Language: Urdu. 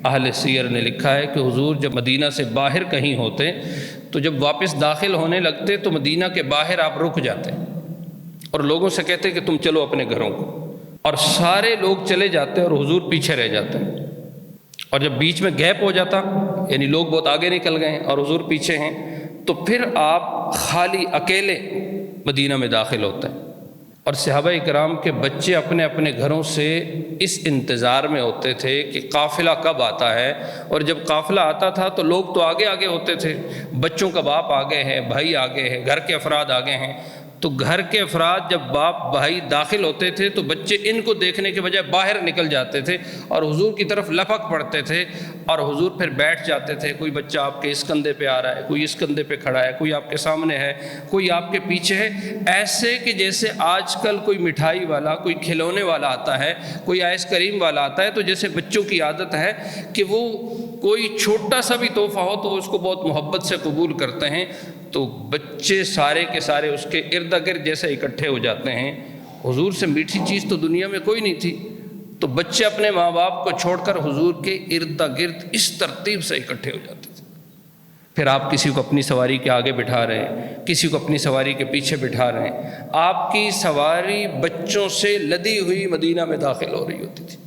اہل سیر نے لکھا ہے کہ حضور جب مدینہ سے باہر کہیں ہوتے تو جب واپس داخل ہونے لگتے تو مدینہ کے باہر آپ رک جاتے اور لوگوں سے کہتے کہ تم چلو اپنے گھروں کو، اور سارے لوگ چلے جاتے اور حضور پیچھے رہ جاتے، اور جب بیچ میں گیپ ہو جاتا یعنی لوگ بہت آگے نکل گئے اور حضور پیچھے ہیں تو پھر آپ خالی اکیلے مدینہ میں داخل ہوتے ہیں، اور صحابہ اکرام کے بچے اپنے اپنے گھروں سے اس انتظار میں ہوتے تھے کہ قافلہ کب آتا ہے، اور جب قافلہ آتا تھا تو لوگ تو آگے آگے ہوتے تھے، بچوں کا باپ آگے ہے، بھائی آگے ہے، گھر کے افراد آگے ہیں، تو گھر کے افراد جب باپ بھائی داخل ہوتے تھے تو بچے ان کو دیکھنے کے بجائے باہر نکل جاتے تھے اور حضور کی طرف لپک پڑتے تھے، اور حضور پھر بیٹھ جاتے تھے، کوئی بچہ آپ کے اس کندھے پہ آ رہا ہے، کوئی اس کندھے پہ کھڑا ہے، کوئی آپ کے سامنے ہے، کوئی آپ کے پیچھے ہے، ایسے کہ جیسے آج کل کوئی مٹھائی والا، کوئی کھلونے والا آتا ہے، کوئی آئس کریم والا آتا ہے، تو جیسے بچوں کی عادت ہے کہ وہ کوئی چھوٹا سا بھی تحفہ ہو تو اس کو بہت محبت سے قبول کرتے ہیں، تو بچے سارے کے سارے اس کے ارد گرد جیسے اکٹھے ہو جاتے ہیں۔ حضور سے میٹھی چیز تو دنیا میں کوئی نہیں تھی، تو بچے اپنے ماں باپ کو چھوڑ کر حضور کے ارد گرد اس ترتیب سے اکٹھے ہو جاتے تھے۔ پھر آپ کسی کو اپنی سواری کے آگے بٹھا رہے ہیں، کسی کو اپنی سواری کے پیچھے بٹھا رہے ہیں، آپ کی سواری بچوں سے لدی ہوئی مدینہ میں داخل ہو رہی ہوتی تھی۔